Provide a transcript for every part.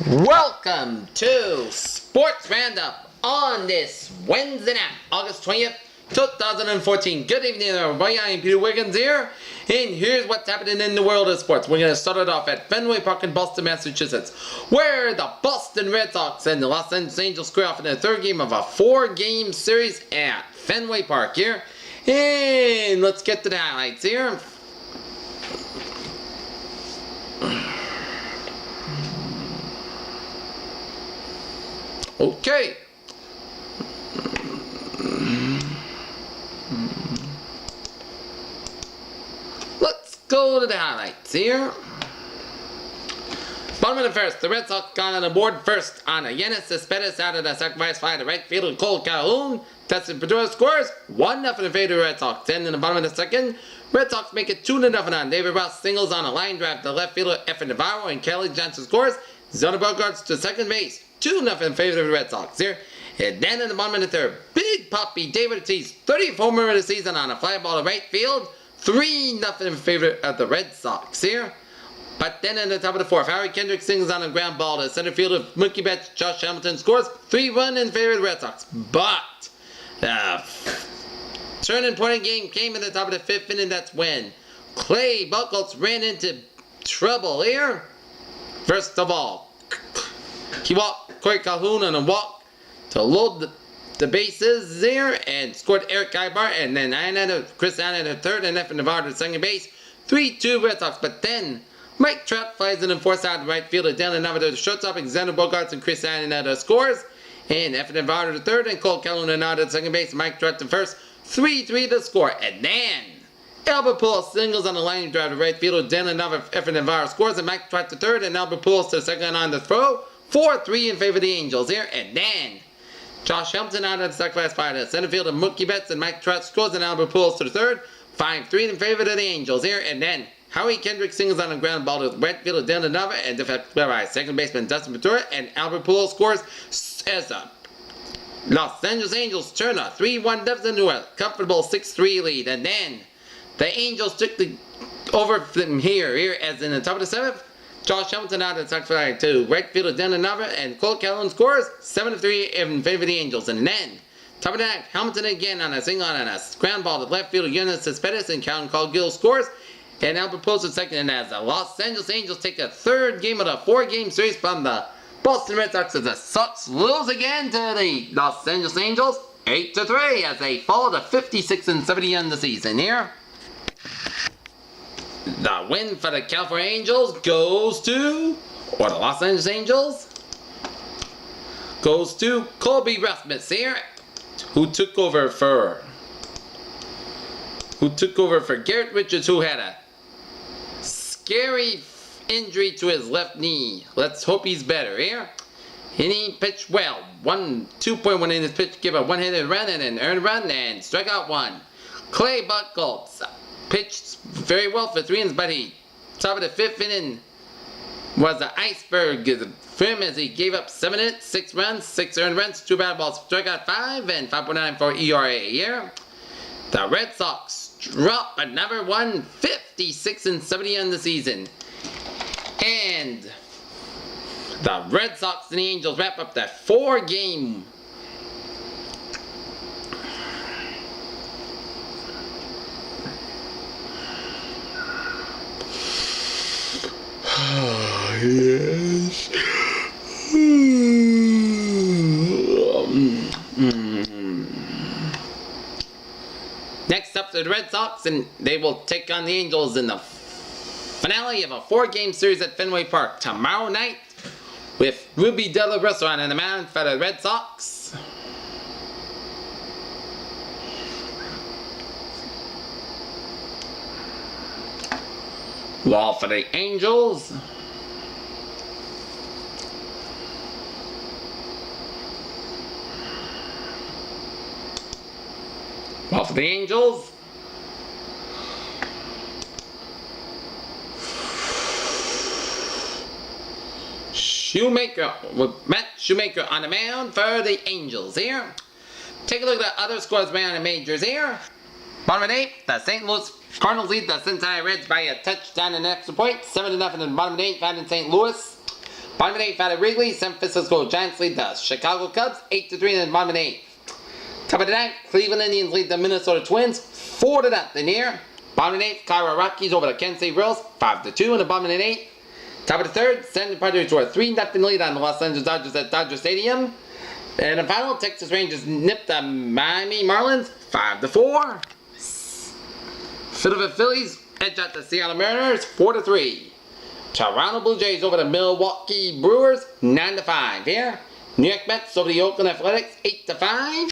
Welcome to Sports Roundup on this Wednesday night, August 20th, 2014. Good evening, everybody. I am Peter Wiggins here, and here's what's happening in the world of sports. We're going to start it off at Fenway Park in Boston, Massachusetts, where the Boston Red Sox and the Los Angeles Angels square off in the third game of a four-game series at Fenway Park here. And let's get to the highlights here. Okay. Let's go to the highlights here. Bottom of the first, the Red Sox got on the board first on a Yannis Cespedes out of the sacrifice fly to right fielder Cole Calhoun. Tested Pedro scores 1-0 in favor of the Red Sox. Then in the bottom of the second, Red Sox make it 2-0 on David Ross singles on a line drive to left fielder Efren Navarro, and Kelly Johnson scores. Zona Bogarts to second base. 2-0 in favor of the Red Sox here. And then in the bottom of the third, Big Poppy David Ortiz, 30th homer of the season on a fly ball to right field. 3-0 in favor of the Red Sox here. But then in the top of the fourth, Harry Kendrick sings on a ground ball to center fielder Mookie Betts. Josh Hamilton scores 3-1 in favor of the Red Sox. But the turning point of the game came in the top of the fifth inning. That's when Clay Buchholz ran into trouble here. First of all, he walked Corey Calhoun on a walk to load the bases there and scored Eric Ibar, and then Chris Allen at third and Efren Navarro to second base. 3-2 Red Sox. But then Mike Trout flies in and force out right fielder Dylan Navarro to shortstop, and Xander Bogaerts and Chris Allen scores, and Efren Navarro to third and Cole Calhoun to second base. Mike Trout to first. 3-3 to score, and then Albert Pujols singles on the line drive to right fielder Dylan Navarro. Efren Navarro scores, and Mike Trout to third, and Albert Pujols to second on the throw. 4-3 in favor of the Angels here, and then Josh Hamilton out of the sacrifice fly to center fielder Mookie Betts, and Mike Trout scores, and Albert Pujols to the third. 5-3 in favor of the Angels here, and then Howie Kendrick singles on the ground ball to right fielder Dylan Navarro, and deflected by second baseman Dustin Pedroia, and Albert Pujols scores as the Los Angeles Angels turn a 3-1 deficit into a comfortable 6-3 lead, and then the Angels took the over from here as in the top of the seventh. Josh Hamilton out of the sacrifice to right fielder Dylan Navarro, and Cole Calhoun scores 7-3 in favor of the Angels, and then top of the ninth, Hamilton again on a single on a ground ball to left fielder Yannis Cespedes, and Calhoun Caldwell scores, and Albert Pujols to second, and as the Los Angeles Angels take a third game of the four-game series from the Boston Red Sox, as the Sox lose again to the Los Angeles Angels 8-3 as they fall to 56-70 in the season here. The win for the California Angels goes to, or the Los Angeles Angels, goes to Colby Rasmus here, who took over for Garrett Richards, who had a scary injury to his left knee. Let's hope he's better here. And he pitched well. 2.1 innings pitch, give a one-handed run and an earned run and struck out one. Clay Buchholz pitched very well for 3 innings, but he top of the fifth inning was an iceberg for him as he gave up 7 hits, 6 runs, 6 earned runs, 2 batted balls, struck out 5, and 5.9 for ERA here. The Red Sox drop another one, 56-70 in the season. And the Red Sox and the Angels wrap up that 4-game yes. Next up, the Red Sox, and they will take on the Angels in the finale of a 4-game series at Fenway Park tomorrow night, with Ruby De La Rosa on the mound for the Red Sox. While for the Angels, Matt Shoemaker on the mound for the Angels here. Take a look at the other scores around the majors here. Bottom of the 8th, the St. Louis Cardinals lead the Cincinnati Reds by a touchdown and an extra point. 7-0 in the bottom of the 8th, out in St. Louis. Bottom of the 8th out of Wrigley, San Francisco Giants lead the Chicago Cubs 8-3 in the bottom of the 8th. Top of the 9th, Cleveland Indians lead the Minnesota Twins 4-0 here. Bottom of the 8th, Colorado Rockies over the Kansas City Royals 5-2 in the bottom of the 8th. Top of the 3rd, San Diego Padres were 3-0 lead on the Los Angeles Dodgers at Dodger Stadium. And the final, Texas Rangers nipped the Miami Marlins 5-4. Philadelphia Phillies edge out the Seattle Mariners 4-3. Toronto Blue Jays over the Milwaukee Brewers 9-5 here. New York Mets over the Oakland Athletics 8-5.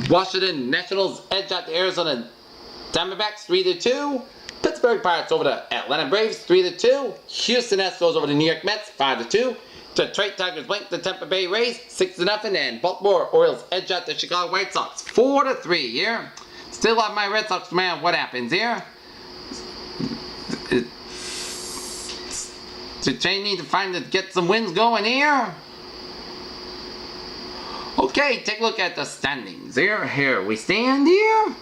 Washington Nationals edge out the Arizona Diamondbacks 3-2. Pittsburgh Pirates over the Atlanta Braves 3-2. Houston Astros over the New York Mets 5-2. Detroit Tigers blank the Tampa Bay Rays 6-0, and Baltimore Orioles edge out the Chicago White Sox 4-3 here. Still have my Red Sox, man. What happens here? They need to get some wins going here. Okay, take a look at the standings here. Here we stand here.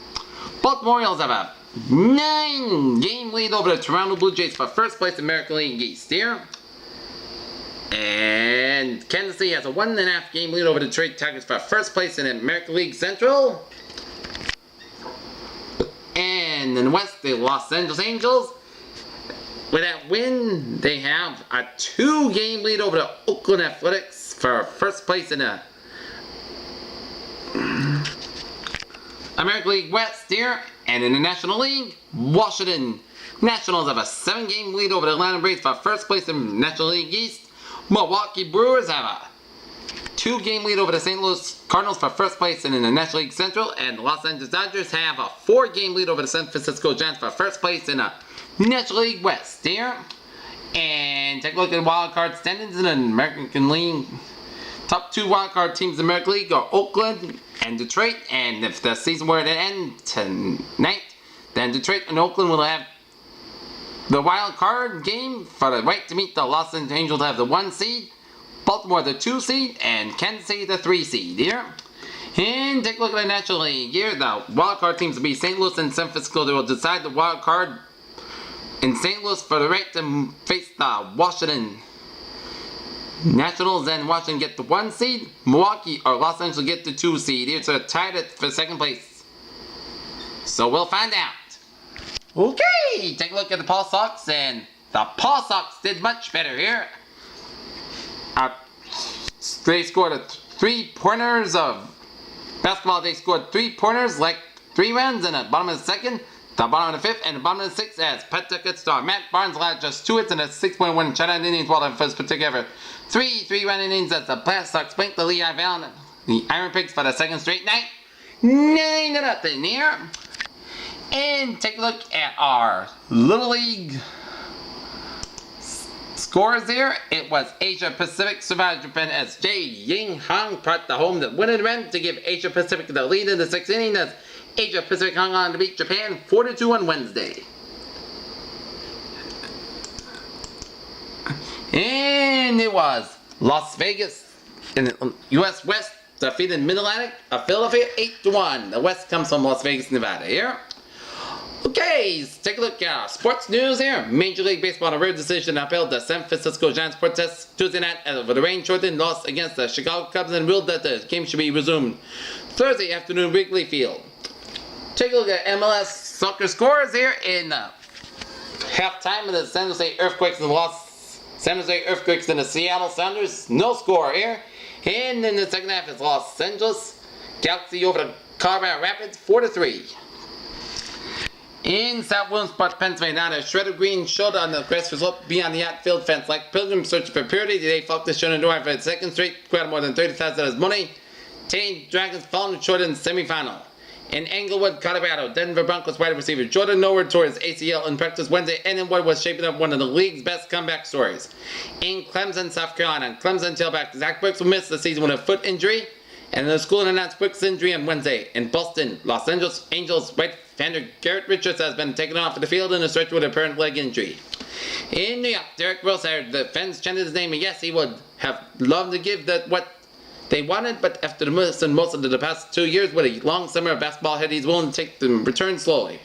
Baltimore Orioles have a 9-game lead over the Toronto Blue Jays for first place in American League East here. And Kansas City has a 1.5 game lead over the Detroit Tigers for first place in American League Central. And in the West, the Los Angeles Angels, with that win, they have a 2-game lead over the Oakland Athletics for first place in the American League West here. And in the National League, Washington Nationals have a 7-game lead over the Atlanta Braves for first place in National League East. Milwaukee Brewers have a 2-game lead over the St. Louis Cardinals for first place in the National League Central. And the Los Angeles Dodgers have a 4-game lead over the San Francisco Giants for first place in the National League West here. And take a look at wild card standings in the American League. Top 2 wild card teams in the American League are Oakland and Detroit. And if the season were to end tonight, then Detroit and Oakland will have the wild card game for the right to meet the Los Angeles Angels to have the 1 seed, Baltimore the 2 seed, and Kansas City the 3 seed here. And take a look at the National League here. The wild card teams will be St. Louis and San Francisco. They will decide the wild card in St. Louis for the right to face the Washington Nationals, and Washington get the 1 seed. Milwaukee or Los Angeles get the 2 seed here, so they're tied for second place. So we'll find out. Okay, take a look at the Pawsox, and the Pawsox did much better here. They scored 3 pointers of basketball. They scored 3 pointers, like 3 runs in the bottom of the 2nd, the bottom of the 5th, and the bottom of the 6th as Pet Ticket star Matt Barnes allowed just 2 hits and a 6-point win shutout innings, while the first particular 3 3-run innings as the Pawsox blanked the Lehigh Valley, the Iron Pigs, for the 2nd straight night. 9-0 here. And take a look at our Little League scores here. It was Asia Pacific survived Japan as Jay Ying Hong brought the home that winning run to give Asia Pacific the lead in the 6th inning as Asia Pacific hung on to beat Japan 4-2 on Wednesday. And it was Las Vegas in the U.S. West defeated Mid-Atlantic of Philadelphia 8-1. The West comes from Las Vegas, Nevada here. Okay, let's take a look at our sports news here. Major League Baseball on a rare decision upheld the San Francisco Giants protest Tuesday night over the rain-shortened loss against the Chicago Cubs and ruled that the game should be resumed Thursday afternoon Wrigley Field. Take a look at MLS soccer scores here in halftime of the San Jose Earthquakes and San Jose Earthquakes and the Seattle Sounders. No score here. And in the second half is Los Angeles Galaxy over the Colorado Rapids 4-3. In South Williamsport, Pennsylvania, a shred of green showed on the grass slope beyond the outfield fence. Like pilgrims searching for purity, they flocked to Shenandoah for the 2nd straight crowd, more than $30,000 money. Tane Dragons falling short in the semifinal. In Englewood, Colorado, Denver Broncos wide receiver Jordan Norwood tore his ACL in practice Wednesday, and what was shaping up one of the league's best comeback stories. In Clemson, South Carolina, Clemson tailback Zach Brooks will miss the season with a foot injury, and the school announced Brooks' injury on Wednesday. In Boston, Los Angeles Angels right defender Garrett Richards has been taken off the field in a stretch with an apparent leg injury. In New York, Derek Rose heard the fans chanted his name, and yes, he would have loved to give that what they wanted, but after most of the past 2 years with a long summer of basketball ahead, he's willing to take the return slowly.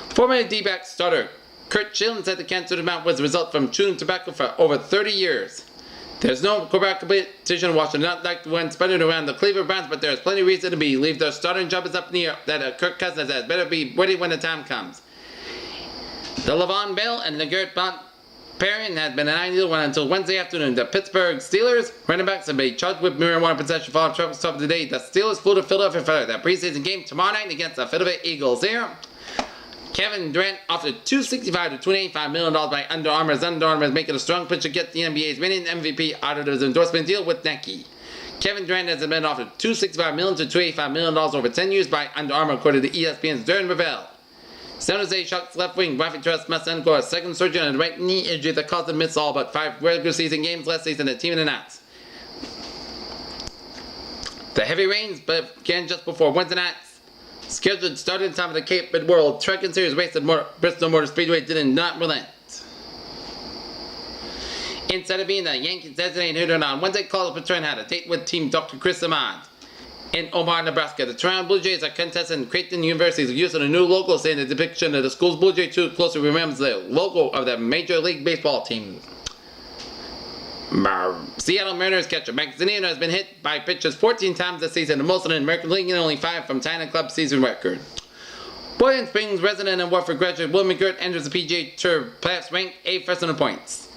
Former D-back starter Kurt Schilling said the cancer of the mouth was a result from chewing tobacco for over 30 years. There's no quarterback competition. Washington not like the one spreading around the Cleveland Browns, but there's plenty of reason to believe their starting job is up in the air. That Kirk Cousins has better be ready when the time comes. The Le'Veon Bell and the Garrett Blount pairing has been an ideal one until Wednesday afternoon. The Pittsburgh Steelers running backs have been charged with marijuana possession following troubles top of the day. The Steelers flew to Philadelphia for that preseason game tomorrow night against the Philadelphia Eagles. There, Kevin Durant offered $265 to $285 million by Under Armour. Under Armour is making a strong push to get the NBA's winning MVP out of his endorsement deal with Nike. Kevin Durant has been offered $265 million to $285 million over 10 years by Under Armour, according to ESPN's Darren Ravel. San Jose Sharks left wing Rafi Trust must undergo a second surgery on a right knee injury that caused him to miss all but 5 regular season games last season. The team announced. The heavy rains began just before Wednesday night's scheduled starting time of the Cape Mid World Trekking Series race at Bristol Motor Speedway did not relent. Instead of being the Yankees designated hitter on Wednesday, Carlos Beltran had a date with team Dr. Chris Amand. In Omaha, Nebraska, the Toronto Blue Jays are contesting Creighton University's use of a new logo, saying the depiction of the school's Blue Jay too closely remembers the logo of the Major League Baseball team. Seattle Mariners catcher Max Zaniano has been hit by pitches 14 times this season, the most in the American League, and only 5 from tying the club's season record. Boiling Springs resident and Warford graduate Will McGirt enters the PGA Tour playoffs ranked 8th in the points.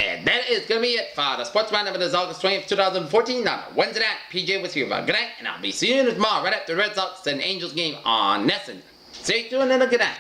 And that is going to be it for the Sports Roundup. It is August 20th, 2014. On Wednesday night, PJ was here. Good night, and I'll be seeing you tomorrow right after the Red Sox and Angels game on Nesson. Stay tuned and a good night.